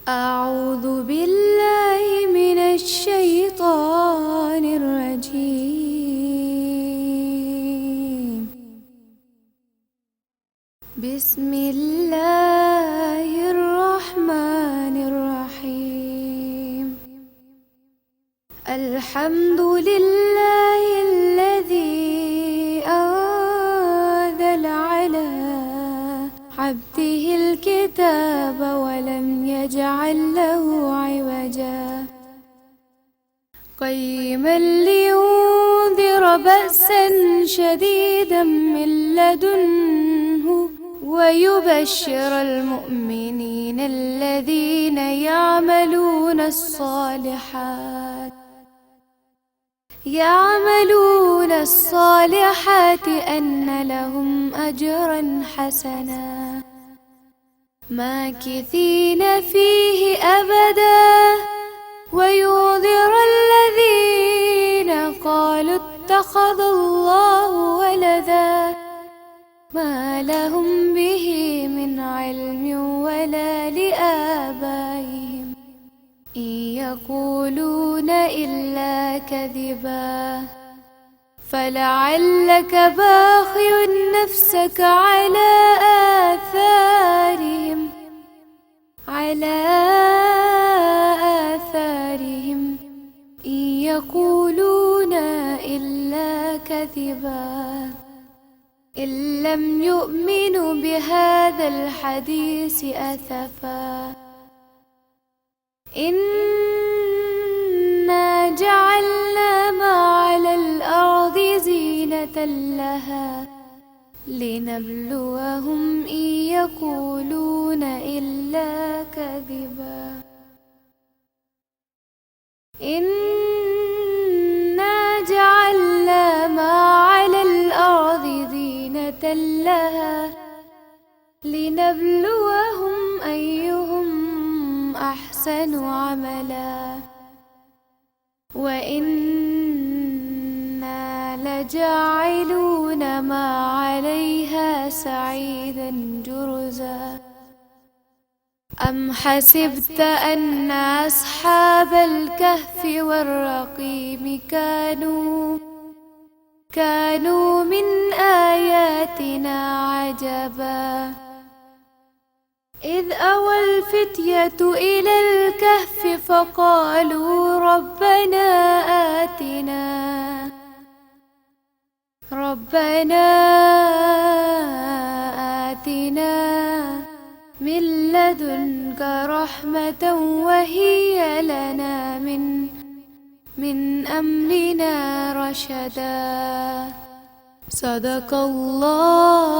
أعوذ بالله من الشيطان الرجيم. بسم الله الرحمن الرحيم. الحمد لله الذي أنزل على عبده الكتاب ولم يجعل له عوجا قيما لينذر بأسا شديدا من لدنه ويبشر المؤمنين الذين يعملون الصالحات أن لهم أجرا حسنا ماكثين فيه أبدا وينذر الذين قالوا اتخذ الله ولدا ما لهم به من علم ولا لآبائهم إن يقولون إلا كذبا فلعلك باخع نفسك على آثارهم إن يقولون إلا كذبا إن لم يؤمنوا بهذا الحديث أسفا إنا جعلنا ما على الأرض زينة لها لنبلوهم إن يقولون إلا كذبا إنا جعلنا ما على الأرض زينة لها لنبلوهم أيهم أحسن عملا وإنا لجاعلون ما عليها سعيدا جرزا أم حسبت أن أصحاب الكهف والرقيم كانوا من آياتنا عجبا إذ أوى الفتية إلى الكهف فقالوا ربنا آتنا من لدنك رحمة وهي لنا من أمرنا رشدا. صدق الله